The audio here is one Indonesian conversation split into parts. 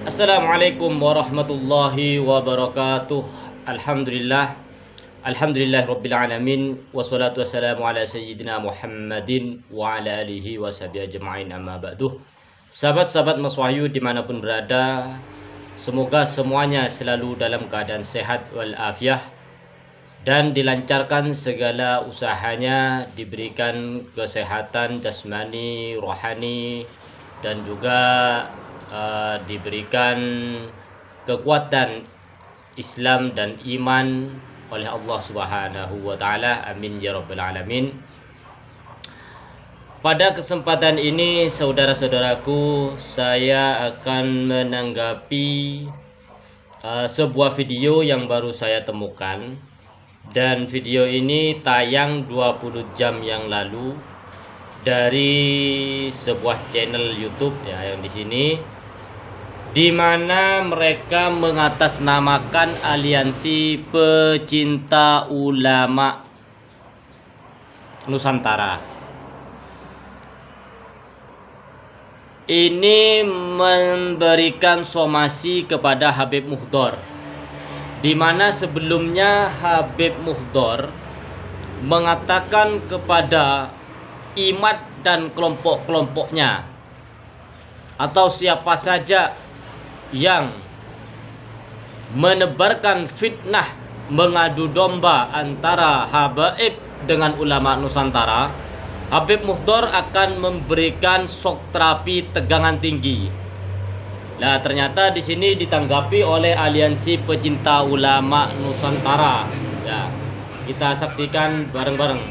Assalamualaikum warahmatullahi wabarakatuh. Alhamdulillah rabbil alamin, wassalatu wassalamu ala sayyidina Muhammadin wa ala alihi washabihi ajma'in, amma ba'du. Sahabat-sahabat Mas Wahyu dimanapun berada, semoga semuanya selalu dalam keadaan sehat walafiat dan dilancarkan segala usahanya, diberikan kesehatan jasmani, rohani, dan juga diberikan kekuatan Islam dan iman oleh Allah Subhanahu wa taala. Amin ya rabbal alamin. Pada kesempatan ini, saudara-saudaraku, saya akan menanggapi sebuah video yang baru saya temukan, dan video ini tayang 20 jam yang lalu dari sebuah channel YouTube ya, yang di sini, di mana mereka mengatasnamakan aliansi pecinta ulama Nusantara. Ini memberikan somasi kepada Habib Muhdhor, di mana sebelumnya Habib Muhdhor mengatakan kepada Imad dan kelompok-kelompoknya, atau siapa saja yang menebarkan fitnah mengadu domba antara habaib dengan ulama Nusantara, Habib Muhdhor akan memberikan shock terapi tegangan tinggi. Nah, ternyata di sini ditanggapi oleh aliansi pecinta ulama Nusantara. Ya, kita saksikan bareng-bareng.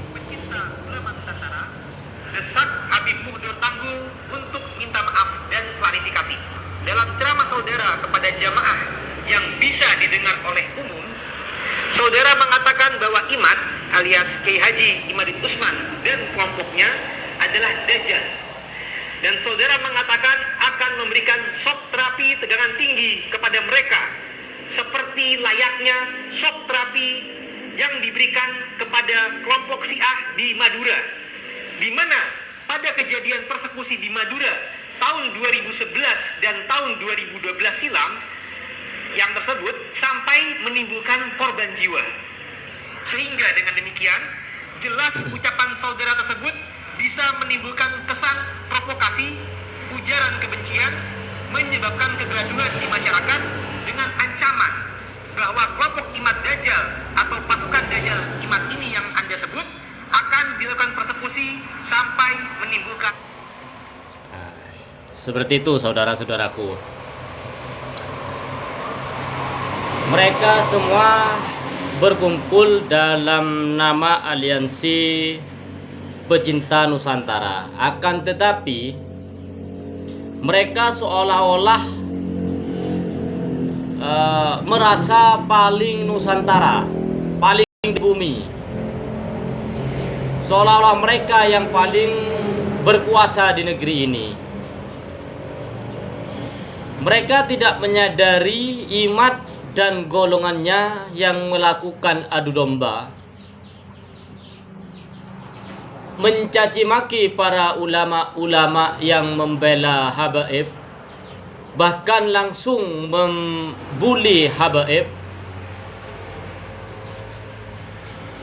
Desak Habib Muhdhor Tanggul untuk minta maaf dan klarifikasi. Dalam ceramah saudara kepada jamaah yang bisa didengar oleh umum, saudara mengatakan bahwa Imad alias Kiai Haji Imaduddin Utsman dan kelompoknya adalah dajjal. Dan saudara mengatakan akan memberikan shock terapi tegangan tinggi kepada mereka, seperti layaknya shock terapi yang diberikan kepada kelompok Syiah di Madura, di mana pada kejadian persekusi di Madura tahun 2011 dan tahun 2012 silam yang tersebut sampai menimbulkan korban jiwa. Sehingga dengan demikian jelas ucapan saudara tersebut bisa menimbulkan kesan provokasi, ujaran kebencian, menyebabkan kegaduhan di masyarakat dengan ancaman bahwa kelompok Imad Dajjal atau pasukan Dajjal Imad ini yang Anda sebut akan dilakukan persekusi sampai menimbulkan. Seperti itu, saudara-saudaraku. Mereka semua berkumpul dalam nama aliansi pecinta Nusantara. Akan tetapi mereka seolah-olah merasa paling Nusantara, paling di bumi. Seolah-olah mereka yang paling berkuasa di negeri ini. Mereka tidak menyadari Imad dan golongannya yang melakukan adu domba, mencaci maki para ulama-ulama yang membela habaib, bahkan langsung membuli habaib,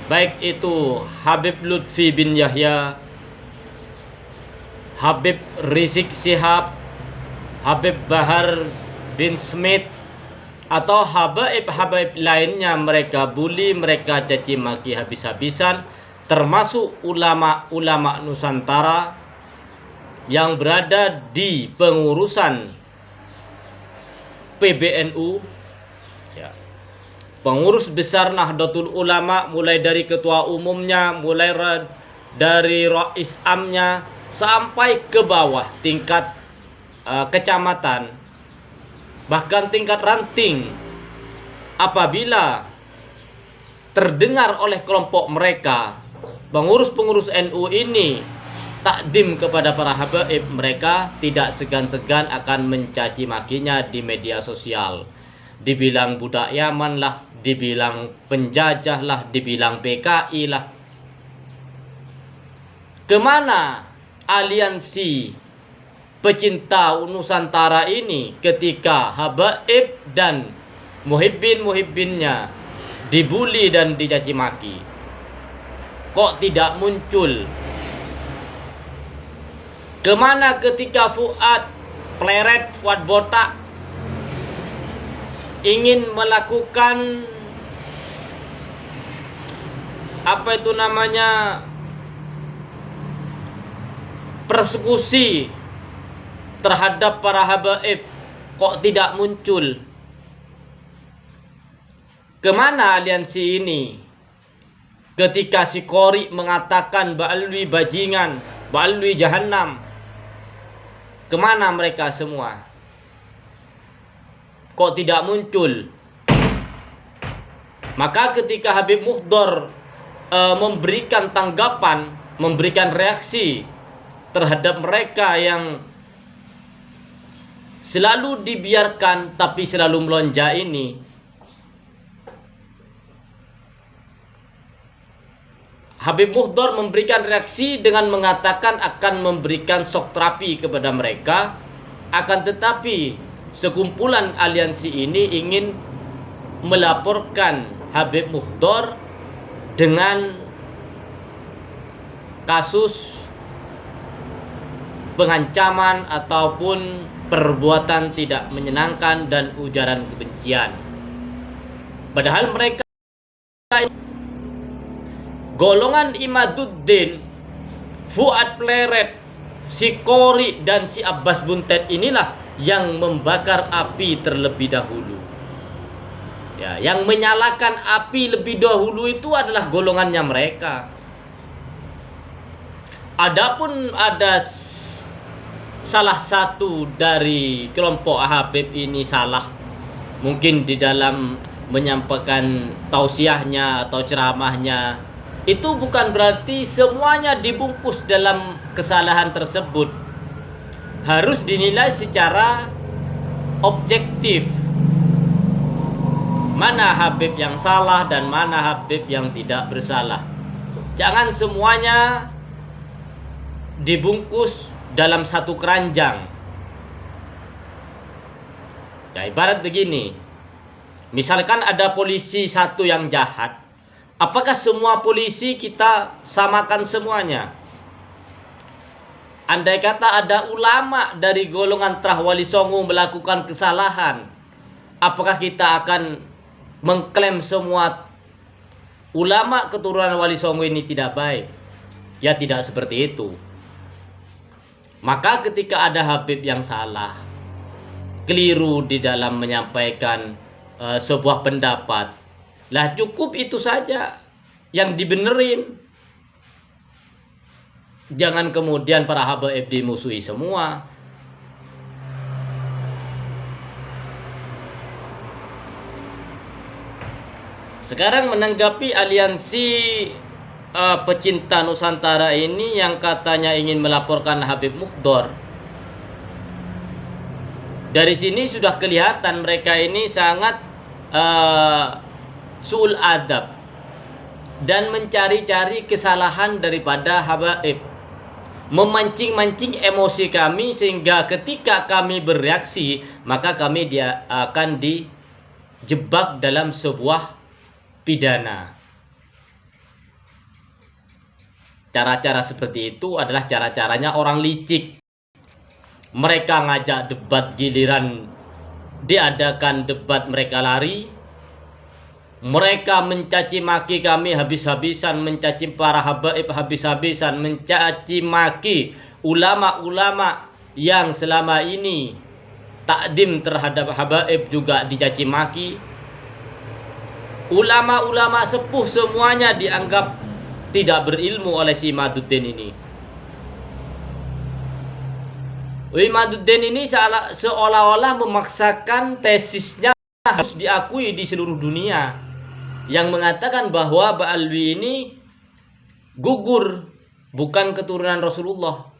baik itu Habib Lutfi bin Yahya, Habib Rizik Syihab, Habib Bahar bin Smith, atau habaib-habaib lainnya. Mereka bully, mereka caci maki habis-habisan, termasuk ulama-ulama Nusantara yang berada di pengurusan PBNU ya. Pengurus besar Nahdlatul Ulama, mulai dari ketua umumnya, mulai dari rais amnya, sampai ke bawah tingkat kecamatan, bahkan tingkat ranting. Apabila terdengar oleh kelompok mereka, pengurus-pengurus NU ini takdim kepada para habaib, mereka tidak segan-segan akan mencaci makinya di media sosial. Dibilang budak Yaman lah, dibilang penjajah lah, dibilang PKI lah. Kemana aliansi pecinta Nusantara ini ketika habaib dan muhibbin-muhibbinnya dibully dan dicaci maki, kok tidak muncul? Kemana ketika Fuad Pleret, Fuad Botak ingin melakukan apa itu namanya, persekusi terhadap para habaib, kok tidak muncul? Kemana aliansi ini ketika si Qori mengatakan Ba'alwi bajingan, Ba'alwi jahannam? Kemana mereka semua? Kok tidak muncul? Maka ketika Habib Mukhdar memberikan tanggapan, memberikan reaksi terhadap mereka yang selalu dibiarkan tapi selalu melonjak ini, Habib Mukhdar memberikan reaksi dengan mengatakan akan memberikan shock terapi kepada mereka. Akan tetapi sekumpulan aliansi ini ingin melaporkan Habib Mukhdar dengan kasus pengancaman ataupun perbuatan tidak menyenangkan dan ujaran kebencian. Padahal mereka golongan Imaduddin, Fuad Pleret, si Qori dan si Abbas Buntet inilah yang membakar api terlebih dahulu. Ya, yang menyalakan api lebih dahulu itu adalah golongannya mereka. Adapun ada salah satu dari kelompok Habib ini salah, mungkin di dalam menyampaikan tausiahnya atau ceramahnya, itu bukan berarti semuanya dibungkus dalam kesalahan tersebut. Harus dinilai secara objektif. Mana Habib yang salah dan mana Habib yang tidak bersalah. Jangan semuanya dibungkus dalam satu keranjang. Ya, ibarat begini. Misalkan ada polisi satu yang jahat, apakah semua polisi kita samakan semuanya? Andai kata ada ulama dari golongan Trah Wali Songo melakukan kesalahan, apakah kita akan mengklaim semua ulama keturunan Wali Songo ini tidak baik? Ya, tidak seperti itu. Maka ketika ada Habib yang salah, keliru di dalam menyampaikan sebuah pendapat, lah cukup itu saja yang dibenerin. Jangan kemudian para habaib dimusuhi semua. Sekarang menanggapi aliansi pecinta Nusantara ini yang katanya ingin melaporkan Habib Mukhdar. Dari sini sudah kelihatan mereka ini sangat su'ul adab dan mencari-cari kesalahan daripada habaib, memancing-mancing emosi kami sehingga ketika kami bereaksi maka kami akan dijebak dalam sebuah pidana. Cara-cara seperti itu adalah cara-caranya orang licik. Mereka ngajak debat, giliran diadakan debat mereka lari. Mereka mencaci maki kami habis-habisan, mencaci para habaib habis-habisan, mencaci maki ulama-ulama yang selama ini takdim terhadap habaib juga dicaci maki. Ulama-ulama sepuh semuanya dianggap tidak berilmu oleh si Imaduddin ini. Imaduddin ini seolah-olah memaksakan tesisnya harus diakui di seluruh dunia, yang mengatakan bahwa Ba'alwi ini gugur, bukan keturunan Rasulullah.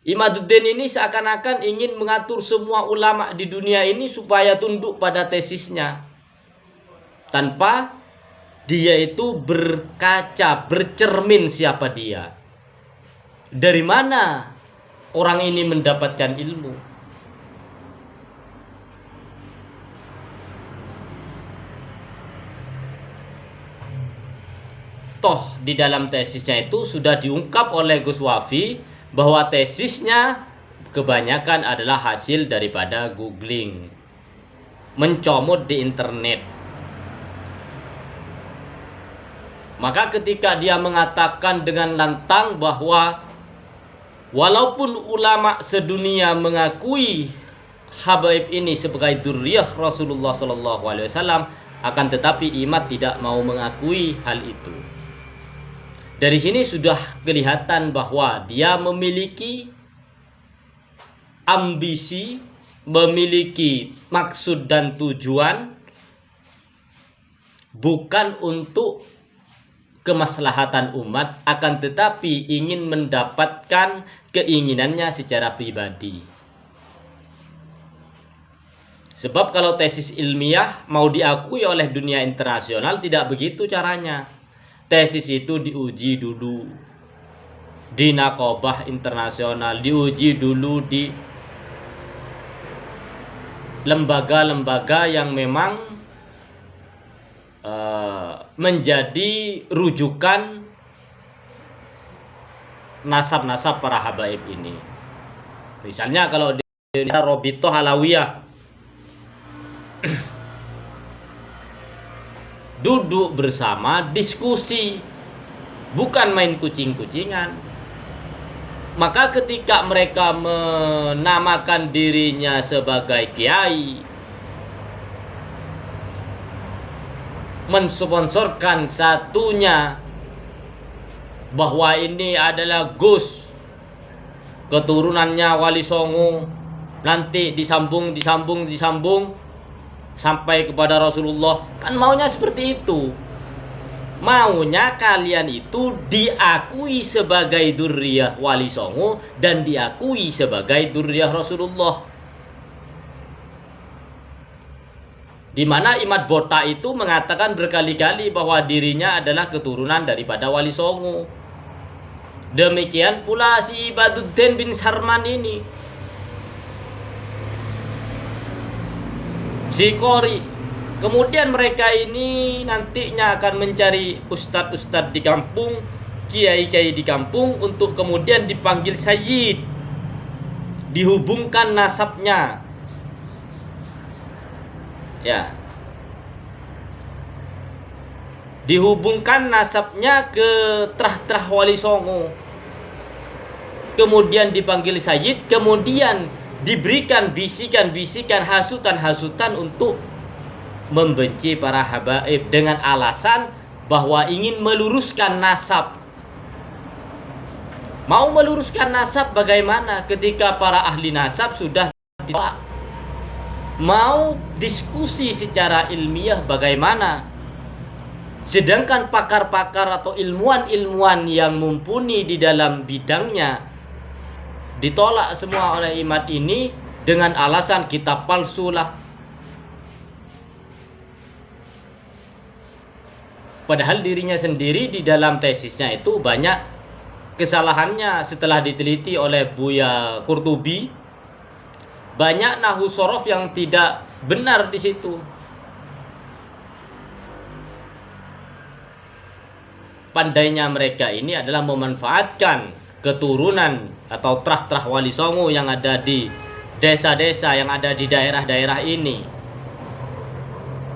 Imaduddin ini seakan-akan ingin mengatur semua ulama di dunia ini supaya tunduk pada tesisnya, tanpa dia itu berkaca, bercermin siapa dia. Dari mana orang ini mendapatkan ilmu. Toh di dalam tesisnya itu sudah diungkap oleh Gus Wafi bahwa tesisnya kebanyakan adalah hasil daripada googling, mencomot di internet. Maka ketika dia mengatakan dengan lantang bahwa walaupun ulama sedunia mengakui habaib ini sebagai dzurriyyah Rasulullah SAW, akan tetapi Imad tidak mau mengakui hal itu. Dari sini sudah kelihatan bahwa dia memiliki ambisi, memiliki maksud dan tujuan bukan untuk kemaslahatan umat, akan tetapi ingin mendapatkan keinginannya secara pribadi. Sebab kalau tesis ilmiah mau diakui oleh dunia internasional tidak begitu caranya. Tesis itu diuji dulu di Naqobah internasional, diuji dulu di lembaga-lembaga yang memang menjadi rujukan nasab-nasab para habaib ini. Misalnya kalau di Robitoh Alawiyah duduk bersama, diskusi, bukan main kucing-kucingan. Maka ketika mereka menamakan dirinya sebagai kiai, mensponsorkan satunya bahwa ini adalah Gus, keturunannya Wali Songo, nanti disambung sampai kepada Rasulullah, kan maunya seperti itu. Maunya kalian itu diakui sebagai dzurriyyah Wali Songo dan diakui sebagai dzurriyyah Rasulullah. Di mana Imad Botak itu mengatakan berkali-kali bahwa dirinya adalah keturunan daripada Wali Songo. Demikian pula si Ibaduddin bin Sarman ini, si Qori. Kemudian mereka ini nantinya akan mencari ustadz-ustadz di kampung, kiai-kiai di kampung, untuk kemudian dipanggil sayyid, dihubungkan nasabnya. Ya, dihubungkan nasabnya ke trah-trah Wali Songo, kemudian dipanggil sayyid, kemudian diberikan bisikan-bisikan, hasutan-hasutan untuk membenci para habaib dengan alasan bahwa ingin meluruskan nasab. Mau meluruskan nasab bagaimana ketika para ahli nasab sudah ditolak? Mau diskusi secara ilmiah bagaimana? Sedangkan pakar-pakar atau ilmuwan-ilmuwan yang mumpuni di dalam bidangnya ditolak semua oleh Imad ini dengan alasan kitab palsu lah. Padahal dirinya sendiri di dalam tesisnya itu banyak kesalahannya setelah diteliti oleh Buya Qurtubi. Banyak nahu sorof yang tidak benar di situ. Pandainya mereka ini adalah memanfaatkan keturunan atau trah-trah Wali Songo yang ada di desa-desa, yang ada di daerah-daerah ini,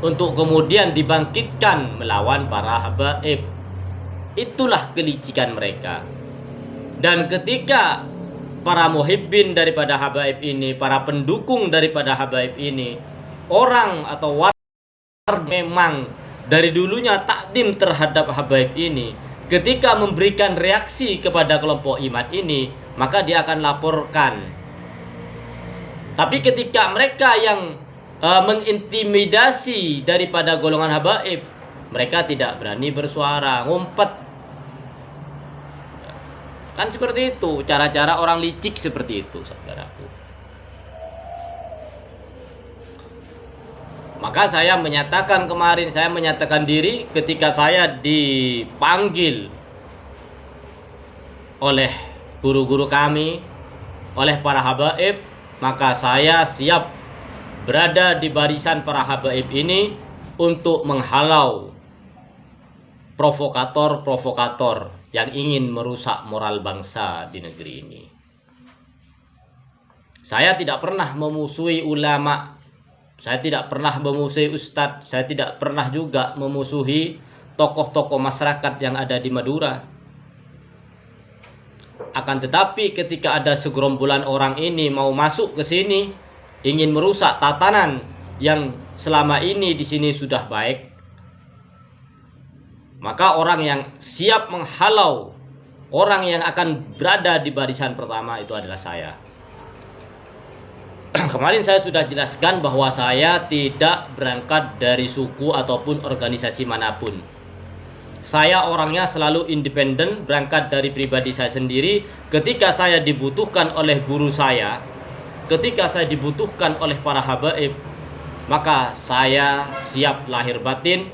untuk kemudian dibangkitkan melawan para habaib. Itulah kelicikan mereka. Dan ketika para muhibbin daripada habaib ini, para pendukung daripada habaib ini, orang atau warga memang dari dulunya takdim terhadap habaib ini, ketika memberikan reaksi kepada kelompok Imad ini, maka dia akan laporkan. Tapi ketika mereka yang mengintimidasi daripada golongan habaib, mereka tidak berani bersuara, ngumpet. Kan seperti itu cara-cara orang licik, seperti itu saudaraku. Maka saya menyatakan kemarin, saya menyatakan diri ketika saya dipanggil oleh guru-guru kami oleh para habaib, maka saya siap berada di barisan para habaib ini untuk menghalau provokator-provokator yang ingin merusak moral bangsa di negeri ini. Saya tidak pernah memusuhi ulama, saya tidak pernah memusuhi ustadz, saya tidak pernah juga memusuhi tokoh-tokoh masyarakat yang ada di Madura. Akan tetapi ketika ada segerombolan orang ini mau masuk ke sini, ingin merusak tatanan yang selama ini di sini sudah baik, maka orang yang siap menghalau, orang yang akan berada di barisan pertama itu adalah saya. Kemarin saya sudah jelaskan bahwa saya tidak berangkat dari suku ataupun organisasi manapun. Saya orangnya selalu independen, berangkat dari pribadi saya sendiri. Ketika saya dibutuhkan oleh guru saya, ketika saya dibutuhkan oleh para habaib, maka saya siap lahir batin,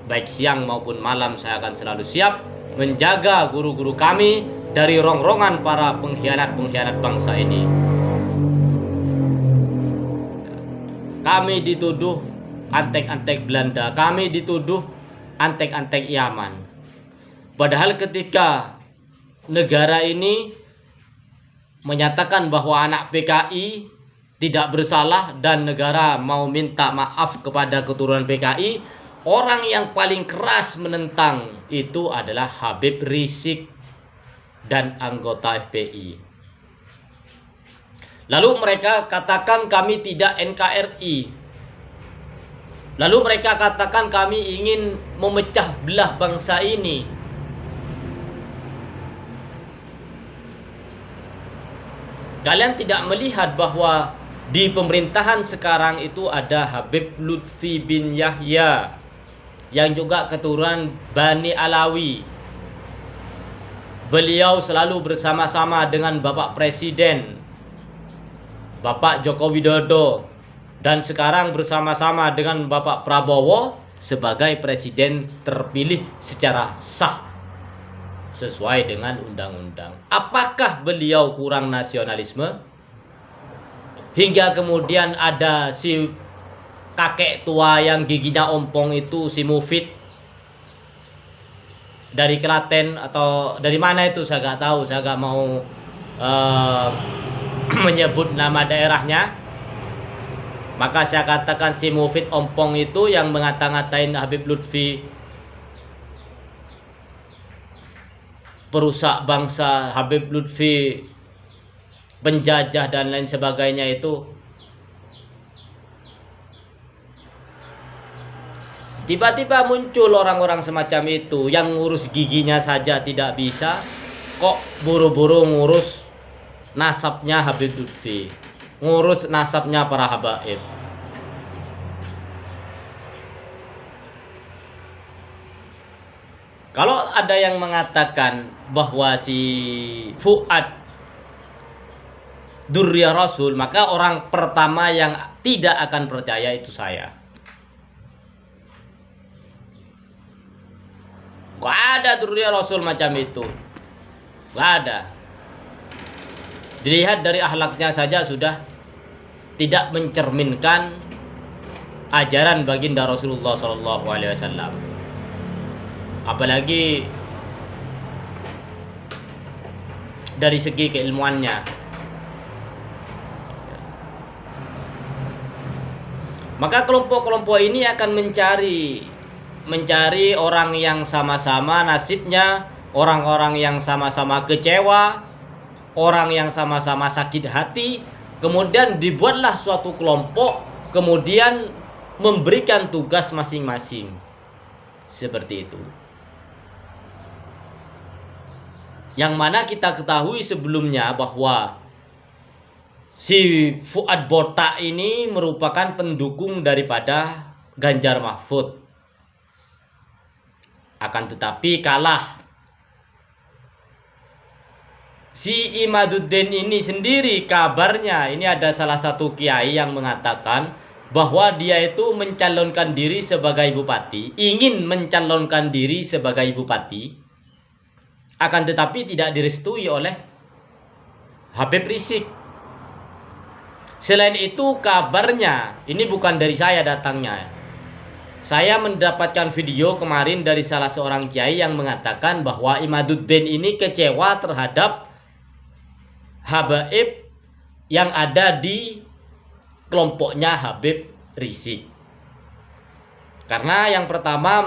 baik siang maupun malam saya akan selalu siap menjaga guru-guru kami dari rongrongan para pengkhianat-pengkhianat bangsa ini. Kami dituduh antek-antek Belanda, kami dituduh antek-antek Yaman. Padahal ketika negara ini menyatakan bahwa anak PKI tidak bersalah dan negara mau minta maaf kepada keturunan PKI, orang yang paling keras menentang itu adalah Habib Rizik dan anggota FPI. Lalu mereka katakan kami tidak NKRI. Lalu mereka katakan kami ingin memecah belah bangsa ini. Kalian tidak melihat bahwa di pemerintahan sekarang itu ada Habib Lutfi bin Yahya yang juga keturunan Bani Alawi. Beliau selalu bersama-sama dengan Bapak Presiden, Bapak Joko Widodo, dan sekarang bersama-sama dengan Bapak Prabowo sebagai presiden terpilih secara sah sesuai dengan undang-undang. Apakah beliau kurang nasionalisme? Hingga kemudian ada si kakek tua yang giginya ompong itu, si Mufid dari Klaten atau dari mana itu saya nggak tahu, saya nggak mau menyebut nama daerahnya. Maka saya katakan si Mufid ompong itu yang mengata-ngatain Habib Lutfi perusak bangsa, Habib Lutfi penjajah dan lain sebagainya itu, tiba-tiba muncul orang-orang semacam itu yang ngurus giginya saja tidak bisa, kok buru-buru ngurus nasabnya Habib Lutfi, ngurus nasabnya para habaib. Kalau ada yang mengatakan bahwa si Fuad Durriyah Rasul, maka orang pertama yang tidak akan percaya itu saya. Gak ada Durriyah Rasul macam itu, gak ada. Dilihat dari akhlaknya saja sudah tidak mencerminkan ajaran baginda Rasulullah SAW. Apalagi dari segi keilmuannya. Maka kelompok-kelompok ini akan mencari orang yang sama-sama nasibnya, orang-orang yang sama-sama kecewa, orang yang sama-sama sakit hati, kemudian dibuatlah suatu kelompok, kemudian memberikan tugas masing-masing. Seperti itu. Yang mana kita ketahui sebelumnya bahwa si Fuad Botak ini merupakan pendukung daripada Ganjar Mahfud. Akan tetapi kalah. Si Imaduddin ini sendiri kabarnya, ini ada salah satu kiai yang mengatakan bahwa dia itu mencalonkan diri sebagai bupati, ingin mencalonkan diri sebagai bupati, akan tetapi tidak direstui oleh Habib Rizik. Selain itu kabarnya, ini bukan dari saya datangnya. Saya mendapatkan video kemarin dari salah seorang kiai yang mengatakan bahwa Imaduddin ini kecewa terhadap habaib yang ada di kelompoknya Habib Rizik. Karena yang pertama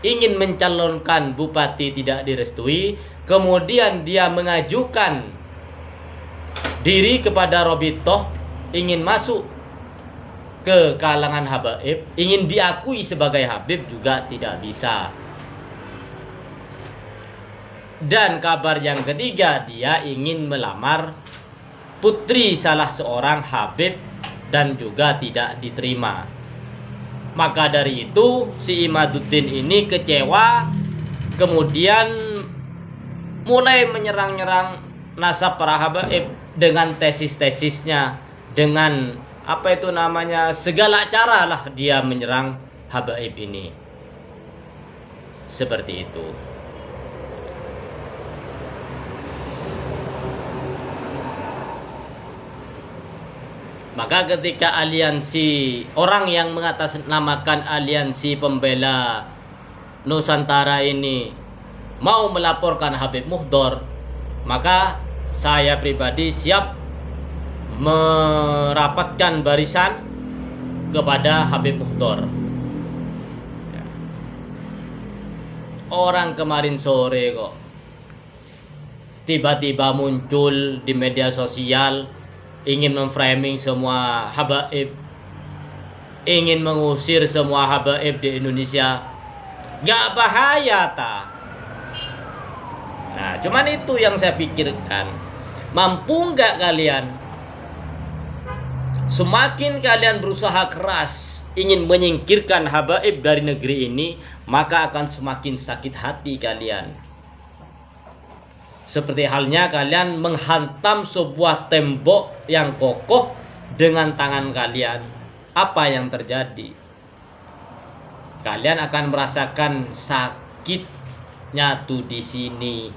ingin mencalonkan bupati tidak direstui, kemudian dia mengajukan diri kepada Robitoh, ingin masuk ke kalangan habaib, ingin diakui sebagai habib juga tidak bisa. Dan kabar yang ketiga, dia ingin melamar putri salah seorang habib dan juga tidak diterima. Maka dari itu si Imaduddin ini kecewa, kemudian mulai menyerang-nyerang nasab para habaib dengan tesis-tesisnya, dengan apa itu namanya, segala cara lah dia menyerang habaib ini. Seperti itu. Maka ketika aliansi, orang yang mengatasnamakan aliansi pembela Nusantara ini mau melaporkan Habib Muhdor, maka saya pribadi siap merapatkan barisan kepada Habib Muhdor. Orang kemarin sore kok tiba-tiba muncul di media sosial, ingin memframing semua habaib, ingin mengusir semua habaib di Indonesia. Gak bahaya tak? Nah, cuman itu yang saya pikirkan. Mampu nggak kalian? Semakin kalian berusaha keras ingin menyingkirkan habaib dari negeri ini, maka akan semakin sakit hati kalian. Seperti halnya kalian menghantam sebuah tembok yang kokoh dengan tangan kalian. Apa yang terjadi? Kalian akan merasakan sakitnya tuh di sini.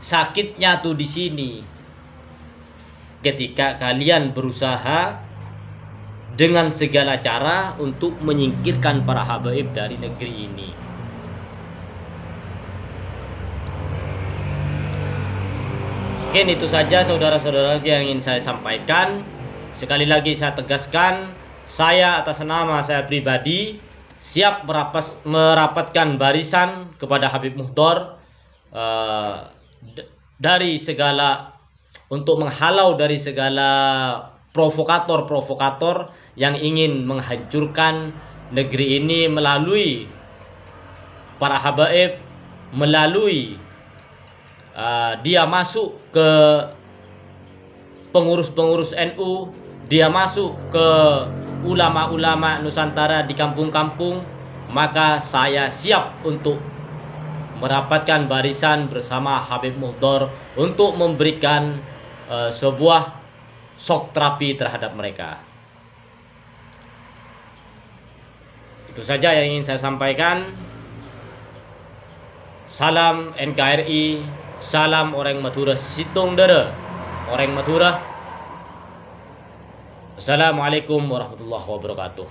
Sakitnya tuh di sini. Ketika kalian berusaha dengan segala cara untuk menyingkirkan para habaib dari negeri ini. Mungkin itu saja saudara-saudara yang ingin saya sampaikan. Sekali lagi saya tegaskan, saya atas nama saya pribadi siap merapatkan barisan kepada Habib Muhdor dari segala, untuk menghalau dari segala provokator-provokator yang ingin menghancurkan negeri ini melalui para habaib, melalui dia masuk ke pengurus-pengurus NU, dia masuk ke ulama-ulama Nusantara di kampung-kampung. Maka saya siap untuk merapatkan barisan bersama Habib Muhdor untuk memberikan sebuah shock terapi terhadap mereka. Itu saja yang ingin saya sampaikan. Salam NKRI, salam orang Madura Situng Dere, orang Madura. Assalamualaikum warahmatullahi wabarakatuh.